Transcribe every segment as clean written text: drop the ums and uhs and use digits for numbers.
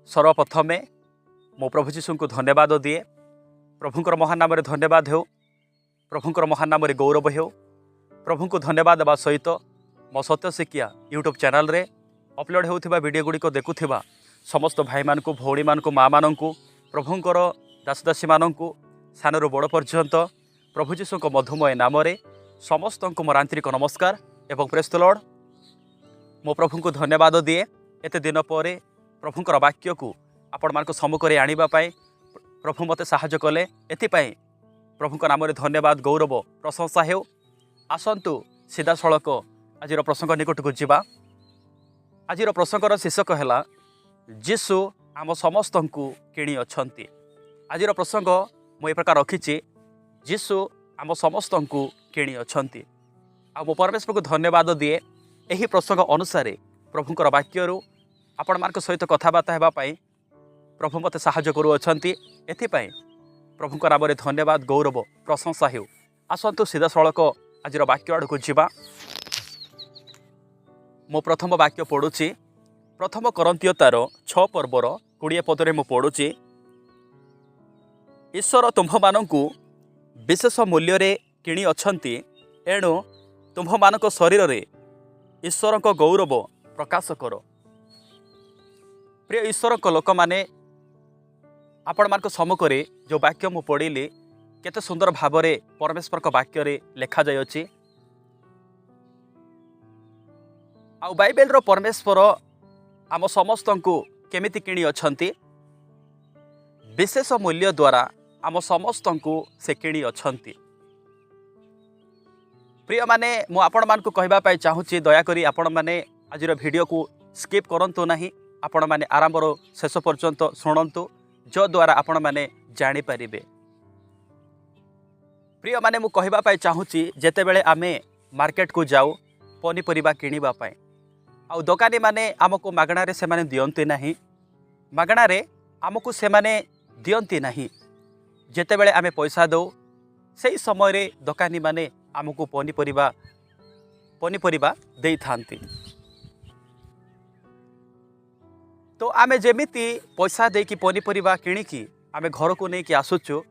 सर्वप्रथमे मो प्रभु जीशु को धन्यवाद दिए। प्रभुंकर महान नाम धन्यवाद हो, प्रभुंकर महान नाम गौरव हो। प्रभु को धन्यवाद देवा सहित मो सत्य शिक्षा यूट्यूब चैनल रे अपलोड होता वीडियो गुड़िक देखुवा समस्त भाई मान को भौणी मान को माँ मान को प्रभुंकर दासदासी मान को सान रू बड़ पर्यंत प्रभु जीशु मधुमय नाम समस्त को मोर आंतरिक नमस्कार एवं प्रेज द लॉर्ड। मो प्रभु को धन्यवाद दिए एते दिन पर प्रभुंकर वाक्य को आपण मान सम्मुखें आनिबा पाई प्रभु मते साहाय्य कले। एथिपाई प्रभुंक नाम धन्यवाद गौरव प्रशंसा हो। आसतु सीधा सड़क आज प्रसंग निकट को जीवा। आज प्रसंगर शीर्षक है जीशु आम समस्त को किणी अछंती। आज प्रसंग मु प्रकार रखी जीशु आम समस्त को किणी अछंती। आ मो परमेश्वर को धन्यवाद दिए यही प्रसंग अनुसार प्रभुंकर वाक्य आपण मान सहित कथबार्ता होगापाई प्रभु मते साहाय्य करुअछंती। एथिपाई प्रभुंक नाम धन्यवाद गौरव प्रशंसा हो। आसतु सीधा सड़क आज वाक्य आड़ को जीवा। मो प्रथम वाक्य पढ़ुची प्रथम करंतिय तार 6 पर्वर 20 पदरे मु पढ़ुची। ईश्वर तुम्भ मानकु विशेष मूल्य रे किणी अछंती, एणु तुम्भ मानक शरीर रे ईश्वर को गौरव प्रकाश करो। प्रिय ईश्वर को लोक माने आपण मान सम्मुखें जो वाक्य मु पढ़िली केते सुंदर भाव में परमेश्वर को वाक्य रे लेखा जायछि। आ बाइबल रो परमेश्वर आम समस्त को केमिति किणी अछंती, विशेष मूल्य द्वारा आम समस्त को से किणी अछंती। प्रिय माने मु आपण मान को कहबा पाई चाहूची दयाकरी आपण माने आज वीडियो को स्किप करंतु नाही। आपण माने आरंभ रो शेष पर्यंत शुणंतु जो द्वारा आपण माने जानि परिबे। प्रिय माने मु कहबा पाई चाहूची जेते बेले आमे मार्केट को जाऊ पनीपरिबा किनिबा पाई आ दुकानी माने आमको मागणा रे से माने दियंती नाही, मागणा रे आमको से माने दियंती नाही। जेते बेले आमे पैसा दो सेही समय रे दुकानी माने आमको पनीपरिबा देई थांती। तो आमे जेमिति पैसा देकी पनीपरिबा किणिकी आमे घर को नहीं कि आसुचु,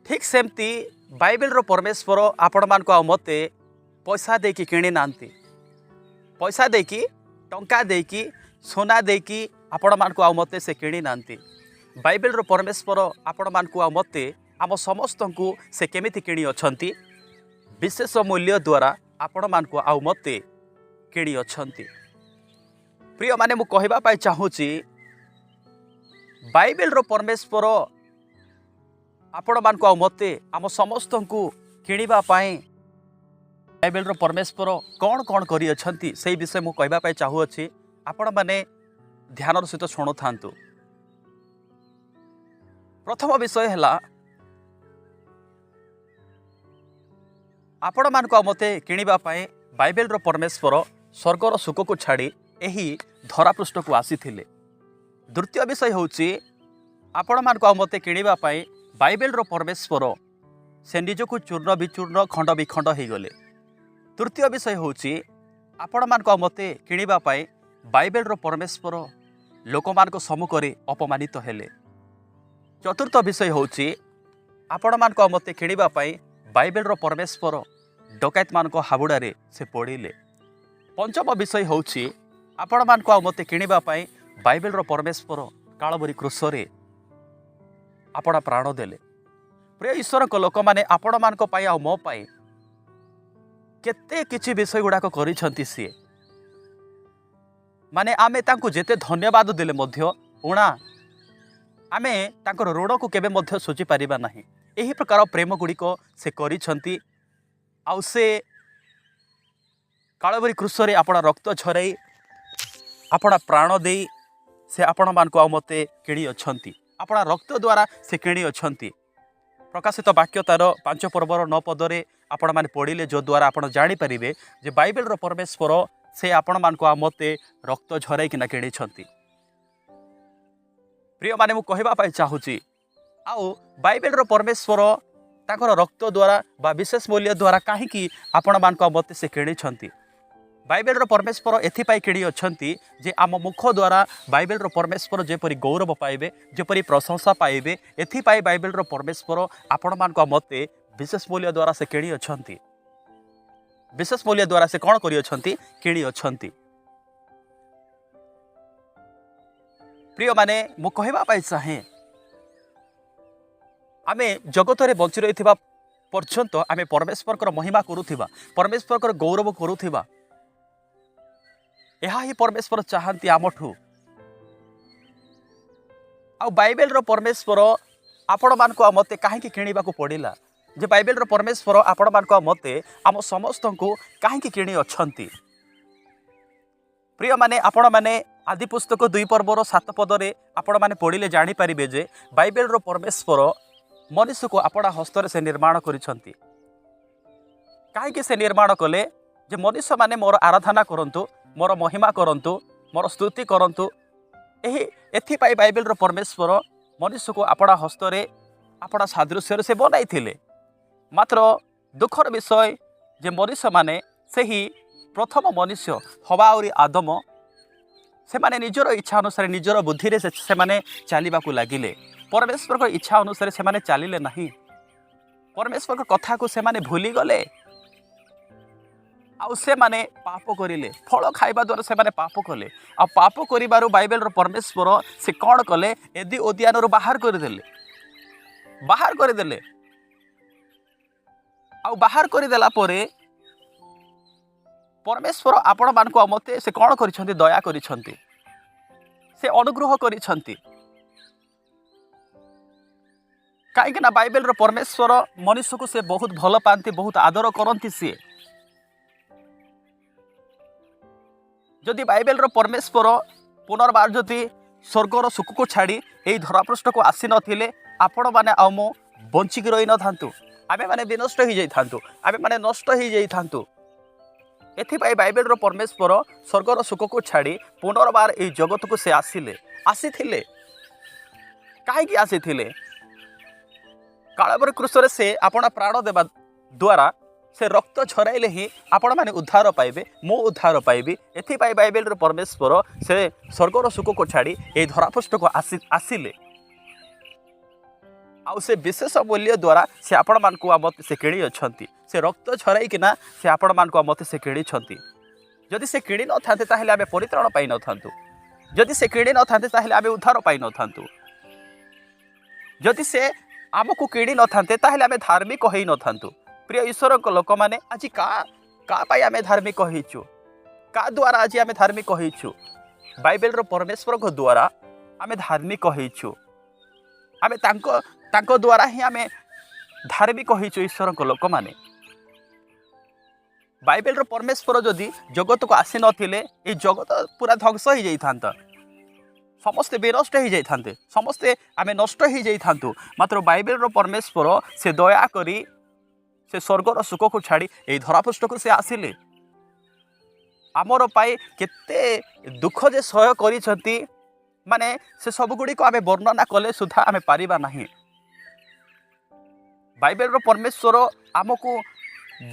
ठीक सेमती बाइबल रो परमेश्वर आपण मान को मते पैसा देकी किणी नांती। पैसा देकी टंका देकी सोना देकी आपण मान को मते से किणी नांती। बाइबल रो परमेश्वर आपण मान को मते आम समस्त को से केमिति किणी अछंती, विशेष मूल्य द्वारा आपण मान को मते किणी अछंती। प्रिय माने मु कहबा पाई चाहूची बाइबल रो परमेश्वर आपण मान को मते आम समस्त को किणिबा पाई बाइबल रो परमेश्वर कौन कौन करी अछंती से विषय मु कहबा पाई चाहूची। आपण माने ध्यान सहित शुणु थांतु। प्रथम विषय है आपण मान को मते किणिबा पाई बाइबल रो परमेश्वर स्वर्गर सुख को छाड़ी एही धरापृष्ठ को आसीथिले। द्वितीय विषय होची आपण मान को मते किणिबा पाई बाइबल रो परमेश्वर से निज को चूर्ण विचूर्ण खंड विखंड हो गले। तृतीय विषय होची आपण मान को मते किणिबा पाई बाइबल रो परमेश्वर लोक मान को सम्मुखें अपमानित हेले। चतुर्थ विषय होची आपण मान को मते किणिबा पाई बाइबल रो परमेश्वर डकैत मान को हाबुड़ारे से पड़िले। पंचम विषय होची आपण मान को मते किणिबा पाई बाइबल रो परमेश्वर कालवरी क्रूसरे आपण प्राण देले। प्रिय ईश्वर को लोक माने आपण मान को पाई आ मो पाई केते किछि विषय गुडाक करिसंती सी माने आमे तांको जेते धन्यवाद देले मध्य उणा आमे तांकर ऋण को केबे मध्य सोची परिबा नाही। एही प्रकार प्रेम गुड़िक से करिसंती आ से कालवरी क्रूसरे आपण रक्त झराई आपण प्राण दे से आपण मान को मते किणी अछंती। आपण रक्त द्वारा से किणी अछंती। प्रकाशित वाक्य तार 5 पर्वर 9 पदरे आपण माने पढ़िले जो द्वारा आपण जानि परिबे जे बाइबल रो परमेश्वर से आपण मान को मते रक्त झराई किना किणी छंती। प्रिय माने मु कहबा पाई चाहूची आउ बाइबल रो परमेश्वर ताकर रक्त द्वारा बा विशेष मूल्य द्वारा कहीं आपण मान को मते से किणी छंती। बाइबेल परमेश्वर एथिपाई किणी अछंती जे आम मुख द्वारा बाइबेल परमेश्वर जेपरी गौरव पाइबे जेपरी प्रशंसा पाइबे एथिपाई बाइबेल परमेश्वर आपण मान मते विशेष मूल्य द्वारा से किणी अछंती विशेष मूल्य द्वारा से कौन करी अछंती किणी अछंती। प्रिय माने मु कहबा पाई चाहे आमे जगत रे बंची रहिथिबा पर्यंत आमे परमेश्वर कर महिमा करूथिबा परमेश्वर कर गौरव करूथिबा यह ही परमेश्वर चाहती आमठू आ बाइबेल परमेश्वर आपण मान को मते काहे किणीबा को पड़िला जे बाइबेल परमेश्वर आपण मान को मते आम समस्त को काहे किणी अछंती। प्रिय माने आपण माने आदि पुस्तक 2 पर्वर 7 पदरे आपण माने पढ़िले जानि परिबे जे बाइबेल परमेश्वर मनुष्य को अपना हस्तर से निर्माण करिसंती काहे से निर्माण कले जे मनुष्य माने मोर आराधना करंतु मोर महिमा करंतु मोर स्तुति करंतु एही एथिपाई बाइबेल परमेश्वर मनुष्य को अपना हस्तरे अपना सादृश्य से बनाई थिले। मात्र दुखर विषय जे मनुष्य माने सही प्रथम मनुष्य हवा और आदम से माने निजर इच्छा अनुसार निजर बुद्धि रे से माने चलिबा को लागिले परमेश्वर को इच्छा अनुसार से माने चलिले नहीं परमेश्वर को कथा को से माने भूली गले आउ से माने पाप करिले फल खाइबा द्वारा से माने पाप कले आ पाप करिबारु बाइबेल परमेश्वर से कौन कले यदि उद्यान बाहर करदेले आउ बाहर करदेला परे परमेश्वर आपण मान को मते से कौन करिसंती दया करिसंती से अनुग्रह करिसंती काहे ना बाइबेल परमेश्वर मनुष्य को से बहुत भल पाती बहुत आदर करती सी जदि बाइबेल परमेश्वर पुनर्बार जदि स्वर्गर सुख को छाड़ी यही धरापृष्ठ को आसी नथिले आपण माने आम बंचिक रही न था आमे माने विनष्ट हो जाइथांतु आमे माने नष्ट हो जाइथांतु एथिपाई बाइबेल परमेश्वर स्वर्गर सुख को छाड़ी पुनर्बार यही जगत को से आसीथिले काहेकि आसीथिले कालवरी क्रूस से आपण प्राण देवा द्वारा से रक्त झराइले ही आपण माने उद्धार पाइबे मो उद्धार पाइबी एथिपाई बाइबेल परमेश्वर से स्वर्गर सुख को छाड़ी यही धरापृष्ठ को आसिले आउ से विशेष मूल्य द्वारा से आपण मान को मत से किणी अछंती से रक्त झराई किना से आपण मान को मत से किणी छंती जदि से किणी न थांते ताहेले आमे परित्राण पाई न थांतु जदि से किणी न थांते ताहेले आमे उद्धार पाई न थांतु जदि से आमको किणी न थांते ताहेले आमे धार्मिक होई न थांतु। प्रिय ईश्वर लोक मैंने आज का पाई आमे धार्मिक होइछु का द्वारा आज आमे धार्मिक होइछु बाइबेल परमेश्वर को द्वारा आमे धार्मिक होइछु आमे तांको द्वारा ही आमे धार्मिक होइछु ईश्वर लोक माने बाइबेल परमेश्वर जदि जगत को आसी नथिले ए जगत पूरा ध्वंस हो जाइथांता समस्ते विनष्ट हो जाइथांते समस्ते आमे नष्ट हो जाइथांतु मात्र बाइबेल परमेश्वर से दया करी से स्वर्गर सुख को छाड़ी यही धरापृष्ठ को से आसिले आमर पाई केते दुख जे सह करिसंती माने से सब गुडी को आमे वर्णना कले सुधा आमे पारिबा नाही। बाइबेल परमेश्वर आमको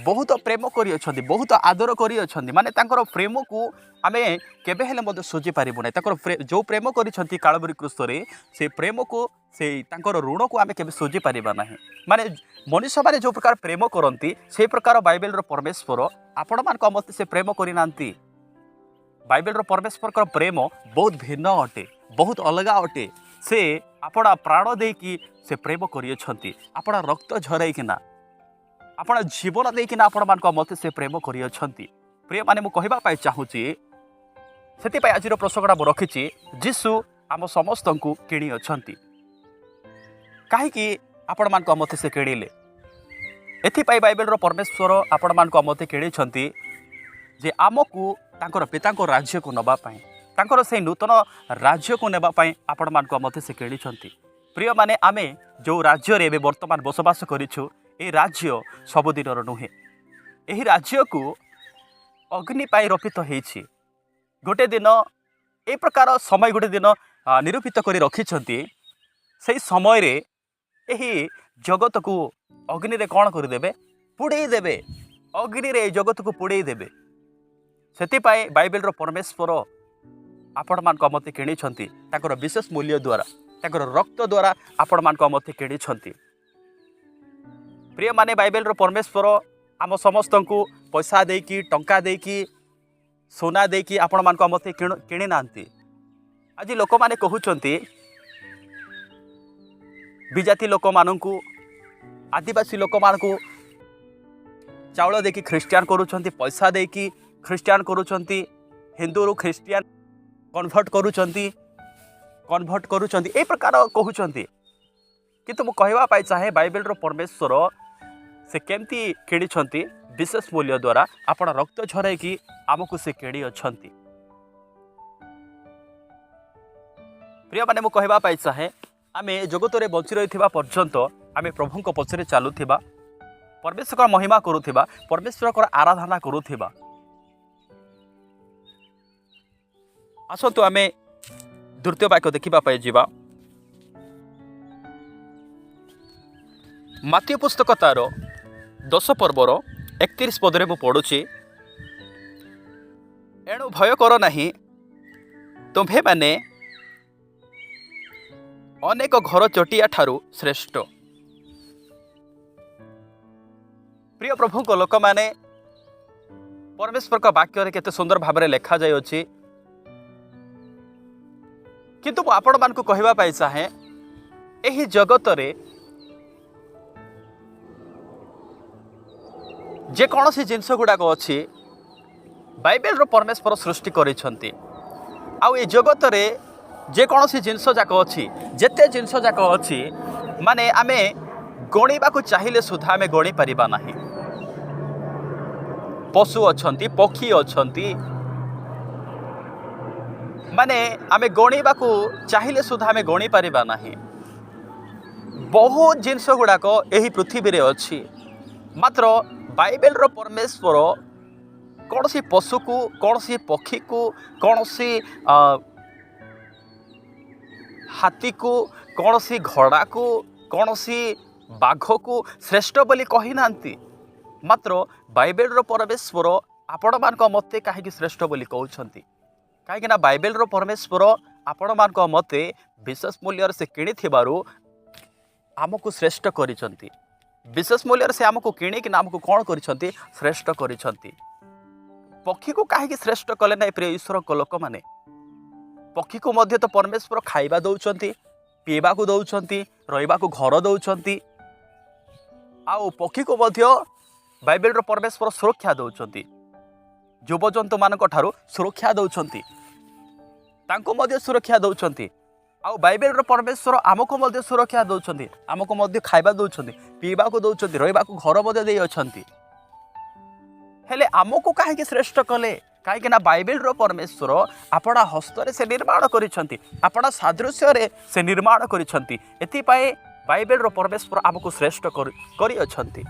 बहुत प्रेम करी अछंती बहुत आदर करी अछंती माने तांकर प्रेम को आमे केबे हेले मते सोची पारिबो नै तांकर जो प्रेम करिसंती कालवरी क्रूस रे से प्रेम को से तांकर ऋण को आमे केबे सोची पारिबा नाही माने मनुष्य माने जो प्रकार प्रेम करती से प्रकार बाइबेल परमेश्वर आपण मान को मते से प्रेम करी नांती बाइबेल परमेश्वर का प्रेम बहुत भिन्न अटे बहुत अलग अटे से आपणा प्राण देकी से प्रेम करियछंती आपणा रक्त झराइकिना आपणा जीवन देकिना आपण मान को मते से प्रेम करियछंती। प्रिय माने मु कहबा पाई चाहूची सेति पाई आजिर प्रसंगडा मु रखिची जीसु आम समस्त को किणी अछंती काहे कि आपण मान को मते से किणिले एथिपाई बाइबेल परमेश्वर आपण मान को मते किणिछंती जे आमको तांकर पिता को राज्य को नबा पाई तांकर से नूतन राज्य को नेबा पाई आपण मान को मते से किणिछंती। प्रिय माने आमे जो राज्य रे वर्तमान बसवास करिछु ए राज्य सबुदिनर नुहे एही राज्य को अग्नि पाई रपित होईछि गोटे दिन ए प्रकार समय गोटे दिन निरूपित करी रखिछंती सेही समय रे एही जगत को अग्नि रे कौन करदेबे पुड़े देबे अग्नि रे जगत को पुड़े देबे ସେଥିପାଇଁ ବାଇବେଲର ପରମେଶ୍ୱର ଆପଣମାନଙ୍କ ମତେ କିଣିଛନ୍ତି ତାଙ୍କର ବିଶେଷ ମୂଲ୍ୟ ଦ୍ୱାରା, ତାଙ୍କର ରକ୍ତ ଦ୍ୱାରା ଆପଣମାନଙ୍କ ମତେ କିଣିଛନ୍ତି। ପ୍ରିୟମାନେ, ବାଇବେଲର ପରମେଶ୍ୱର ଆମ ସମସ୍ତଙ୍କୁ ପଇସା ଦେଇକି, ଟଙ୍କା ଦେଇକି, ସୁନା ଦେଇକି ଆପଣମାନଙ୍କ ମତେ କିଣି ନାହାନ୍ତି। ଆଜି ଲୋକମାନେ କହୁଛନ୍ତି ବିଜାତି ଲୋକମାନଙ୍କୁ, ଆଦିବାସୀ ଲୋକମାନଙ୍କୁ ଚାଉଳ ଦେଇକି ଖ୍ରୀଷ୍ଟିଆନ କରୁଛନ୍ତି, ପଇସା ଦେଇକି ଖ୍ରୀଷ୍ଟିଆନ କରୁଛନ୍ତି, ହିନ୍ଦୁରୁ ଖ୍ରୀଷ୍ଟିଆନ କନଭର୍ଟ କରୁଛନ୍ତି, এই ପ୍ରକାର କହୁଛନ୍ତି। କିନ୍ତୁ ମୁଁ କହିବା ପାଇଁ ଚାହେଁ ବାଇବେଲର ପରମେଶ୍ୱର ସେ କେମିତି କିଣିଛନ୍ତି? ବିଶେଷ ମୂଲ୍ୟ ଦ୍ୱାରା ଆପଣ ରକ୍ତ ଝରାଇକି ଆମକୁ ସେ କିଣି ଅଛନ୍ତି। ପ୍ରିୟମାନେ, ମୁଁ କହିବା ପାଇଁ ଚାହେଁ ଆମେ ଜଗତରେ ବଞ୍ଚି ରହିଥିବା ପର୍ଯ୍ୟନ୍ତ ଆମେ ପ୍ରଭୁଙ୍କ ପଛରେ ଚାଲୁଥିବା, ପରମେଶ୍ୱରଙ୍କ ମହିମା କରୁଥିବା, ପରମେଶ୍ୱରଙ୍କର ଆରାଧନା କରୁଥିବା। ଆସନ୍ତୁ ଆମେ ଦ୍ୱିତୀୟ ବାକ୍ୟ ଦେଖିବା ପାଇଁ ଯିବା। ମାତୀୟ ପୁସ୍ତକ ତାର 10 ପର୍ବର 31 ପଦରେ ମୁଁ ପଢ଼ୁଛି, ଏଣୁ ଭୟ କର ନାହିଁ, ତୁମ୍ଭେମାନେ ଅନେକ ଘର ଚଟିଆ ଠାରୁ ଶ୍ରେଷ୍ଠ। ପ୍ରିୟ ପ୍ରଭୁଙ୍କ ଲୋକମାନେ, ପରମେଶ୍ୱରଙ୍କ ବାକ୍ୟରେ କେତେ ସୁନ୍ଦର ଭାବରେ ଲେଖାଯାଇଅଛି। କିନ୍ତୁ ମୁଁ ଆପଣମାନଙ୍କୁ କହିବା ପାଇଁ ଚାହେଁ ଏହି ଜଗତରେ ଯେକୌଣସି ଜିନିଷ ଗୁଡ଼ାକ ଅଛି ବାଇବେଲର ପରମେଶ୍ୱର ସୃଷ୍ଟି କରିଛନ୍ତି। ଆଉ ଏ ଜଗତରେ ଯେକୌଣସି ଜିନିଷ ଯାକ ଅଛି, ଯେତେ ଜିନିଷ ଯାକ ଅଛି, ମାନେ ଆମେ ଗଣିବାକୁ ଚାହିଁଲେ ସୁଦ୍ଧା ଆମେ ଗଣି ପାରିବା ନାହିଁ। ପଶୁ ଅଛନ୍ତି, ପକ୍ଷୀ ଅଛନ୍ତି, ମାନେ ଆମେ ଗଣିବାକୁ ଚାହିଁଲେ ସୁଦ୍ଧା ଆମେ ଗଣି ପାରିବା ନାହିଁ। ବହୁତ ଜିନିଷ ଗୁଡ଼ାକ ଏହି ପୃଥିବୀରେ ଅଛି, ମାତ୍ର ବାଇବେଲର ପରମେଶ୍ୱର କୌଣସି ପଶୁକୁ, କୌଣସି ପକ୍ଷୀକୁ, କୌଣସି ହାତୀକୁ, କୌଣସି ଘୋଡ଼ାକୁ, କୌଣସି ବାଘକୁ ଶ୍ରେଷ୍ଠ ବୋଲି କହିନାହାନ୍ତି। ମାତ୍ର ବାଇବେଲର ପରମେଶ୍ୱର ଆପଣମାନଙ୍କ ମତେ କାହିଁକି ଶ୍ରେଷ୍ଠ ବୋଲି କହୁଛନ୍ତି? କାହିଁକିନା ବାଇବେଲର ପରମେଶ୍ୱର ଆପଣମାନଙ୍କ ମତେ ବିଶେଷ ମୂଲ୍ୟରେ ସେ କିଣିଥିବାରୁ ଆମକୁ ଶ୍ରେଷ୍ଠ କରିଛନ୍ତି। ବିଶେଷ ମୂଲ୍ୟରେ ସେ ଆମକୁ କିଣିକିନା ଆମକୁ କ'ଣ କରିଛନ୍ତି? ଶ୍ରେଷ୍ଠ କରିଛନ୍ତି। ପକ୍ଷୀକୁ କାହିଁକି ଶ୍ରେଷ୍ଠ କଲେ ନାହିଁ? ପ୍ରିୟ ଈଶ୍ୱରଙ୍କ ଲୋକମାନେ, ପକ୍ଷୀକୁ ମଧ୍ୟ ତ ପରମେଶ୍ୱର ଖାଇବା ଦେଉଛନ୍ତି, ପିଇବାକୁ ଦେଉଛନ୍ତି, ରହିବାକୁ ଘର ଦେଉଛନ୍ତି। ଆଉ ପକ୍ଷୀକୁ ମଧ୍ୟ ବାଇବେଲର ପରମେଶ୍ୱର ସୁରକ୍ଷା ଦେଉଛନ୍ତି, ଜୀବଜନ୍ତୁମାନଙ୍କ ଠାରୁ ସୁରକ୍ଷା ଦେଉଛନ୍ତି, ତାଙ୍କୁ ମଧ୍ୟ ସୁରକ୍ଷା ଦେଉଛନ୍ତି। ଆଉ ବାଇବେଲର ପରମେଶ୍ୱର ଆମକୁ ମଧ୍ୟ ସୁରକ୍ଷା ଦେଉଛନ୍ତି, ଆମକୁ ମଧ୍ୟ ଖାଇବା ଦେଉଛନ୍ତି, ପିଇବାକୁ ଦେଉଛନ୍ତି, ରହିବାକୁ ଘର ମଧ୍ୟ ଦେଇଅଛନ୍ତି। ହେଲେ ଆମକୁ କାହିଁକି ଶ୍ରେଷ୍ଠ କଲେ? କାହିଁକିନା ବାଇବେଲର ପରମେଶ୍ୱର ଆପଣା ହସ୍ତରେ ସେ ନିର୍ମାଣ କରିଛନ୍ତି, ଆପଣା ସାଦୃଶ୍ୟରେ ସେ ନିର୍ମାଣ କରିଛନ୍ତି। ଏଥିପାଇଁ ବାଇବେଲର ପରମେଶ୍ୱର ଆମକୁ ଶ୍ରେଷ୍ଠ କରିଅଛନ୍ତି।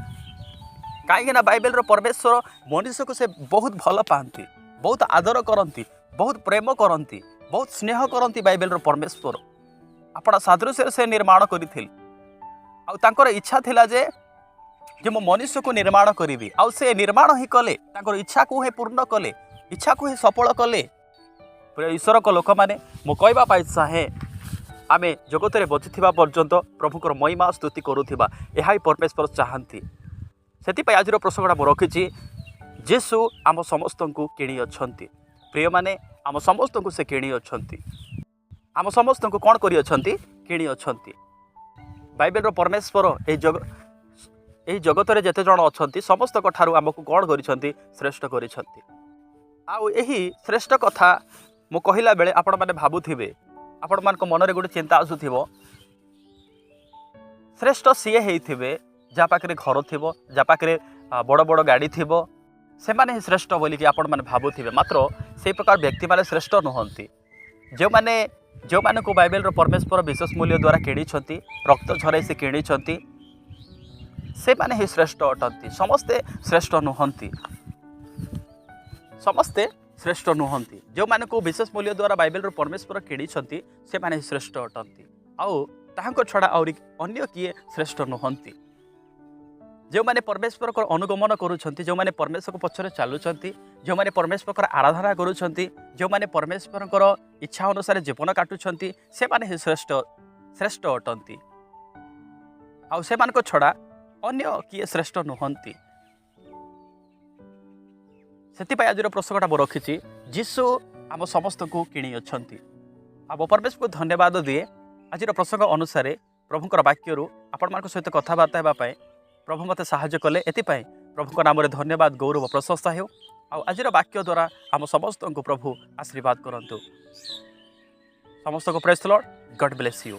କାହିଁକିନା ବାଇବେଲର ପରମେଶ୍ୱର ମନୁଷ୍ୟକୁ ସେ ବହୁତ ଭଲ ପାଆନ୍ତି, ବହୁତ ଆଦର କରନ୍ତି, ବହୁତ ପ୍ରେମ କରନ୍ତି, ବହୁତ ସ୍ନେହ କରନ୍ତି। ବାଇବେଲର ପରମେଶ୍ୱର ଆପଣା ସାଦୃଶ୍ୟରେ ସେ ନିର୍ମାଣ କରିଥିଲେ। ଆଉ ତାଙ୍କର ଇଚ୍ଛା ଥିଲା ଯେ ମୁଁ ମନୁଷ୍ୟକୁ ନିର୍ମାଣ କରିବି। ଆଉ ସେ ନିର୍ମାଣ ହିଁ କଲେ, ତାଙ୍କର ଇଚ୍ଛାକୁ ହିଁ ପୂର୍ଣ୍ଣ କଲେ, ଇଚ୍ଛାକୁ ହିଁ ସଫଳ କଲେ। ପ୍ରିୟ ଈଶ୍ୱରଙ୍କ ଲୋକମାନେ, ମୁଁ କହିବା ପାଇଁ ଚାହେଁ ଆମେ ଜଗତରେ ବଞ୍ଚିଥିବା ପର୍ଯ୍ୟନ୍ତ ପ୍ରଭୁଙ୍କର ମହିମା ସ୍ତୁତି କରୁଥିବା, ଏହା ହିଁ ପରମେଶ୍ୱର ଚାହାନ୍ତି। ସେଥିପାଇଁ ଆଜିର ପ୍ରସଙ୍ଗଟା ମୁଁ ରଖିଛି, ଯୀଶୁ ଆମ ସମସ୍ତଙ୍କୁ କିଣି ଅଛନ୍ତି। ପ୍ରିୟମାନେ, ଆମ ସମସ୍ତଙ୍କୁ ସେ କିଣି ଅଛନ୍ତି। ଆମ ସମସ୍ତଙ୍କୁ କ'ଣ କରିଅଛନ୍ତି? କିଣି ଅଛନ୍ତି। ବାଇବେଲର ପରମେଶ୍ୱର ଏହି ଜଗତରେ ଯେତେ ଜଣ ଅଛନ୍ତି ସମସ୍ତଙ୍କ ଠାରୁ ଆମକୁ କ'ଣ କରିଛନ୍ତି? ଶ୍ରେଷ୍ଠ କରିଛନ୍ତି। ଆଉ ଏହି ଶ୍ରେଷ୍ଠ କଥା ମୁଁ କହିଲା ବେଳେ ଆପଣମାନେ ଭାବୁଥିବେ, ଆପଣମାନଙ୍କ ମନରେ ଗୋଟେ ଚିନ୍ତା ଆସୁଥିବ, ଶ୍ରେଷ୍ଠ ସିଏ ହେଇଥିବେ ଯାହା ପାଖରେ ଘର ଥିବ, ଯାହା ପାଖରେ ବଡ଼ ବଡ଼ ଗାଡ଼ି ଥିବ, ସେମାନେ ହିଁ ଶ୍ରେଷ୍ଠ ବୋଲିକି ଆପଣମାନେ ଭାବୁଥିବେ। ମାତ୍ର ସେହି ପ୍ରକାର ବ୍ୟକ୍ତିମାନେ ଶ୍ରେଷ୍ଠ ନୁହନ୍ତି। ଯେଉଁମାନଙ୍କୁ ବାଇବେଲର ପରମେଶ୍ୱର ବିଶେଷ ମୂଲ୍ୟ ଦ୍ୱାରା କିଣିଛନ୍ତି, ରକ୍ତ ଝରାଇ ସେ କିଣିଛନ୍ତି, ସେମାନେ ହିଁ ଶ୍ରେଷ୍ଠ ଅଟନ୍ତି। ସମସ୍ତେ ଶ୍ରେଷ୍ଠ ନୁହନ୍ତି, ସମସ୍ତେ ଶ୍ରେଷ୍ଠ ନୁହନ୍ତି। ଯେଉଁମାନଙ୍କୁ ବିଶେଷ ମୂଲ୍ୟ ଦ୍ୱାରା ବାଇବେଲର ପରମେଶ୍ୱର କିଣିଛନ୍ତି, ସେମାନେ ହିଁ ଶ୍ରେଷ୍ଠ ଅଟନ୍ତି। ଆଉ ତାହାଙ୍କ ଛଡ଼ା ଆହୁରି ଅନ୍ୟ କିଏ ଶ୍ରେଷ୍ଠ ନୁହନ୍ତି। जो मैंने परमेश्वर को अनुगमन करुँच जो मैंने परमेश्वर को पछरे चलुंट जो मैंने परमेश्वर को आराधना करुँच जो मैंने परमेश्वर इच्छा अनुसार जीवन काटुंट से माने ही श्रेष्ठ श्रेष्ठ अटंती आउ से मान को छड़ा अन्य किए श्रेष्ठ नुहंती से आज प्रसंगटा मु रखी जीशु आम समस्त को किणी अच्छा आम परमेश्वर को धन्यवाद दिए आज प्रसंग अनुसार प्रभुंर वाक्य आपण मान सहित कथबार्ता होगापाई प्रभु मत साहाय्य कले एपाई प्रभु नाम धन्यवाद गौरव प्रशंसा हो आज वाक्य द्वारा आम समस्त को प्रभु आशीर्वाद करंतु समस्त को praise the Lord God bless you.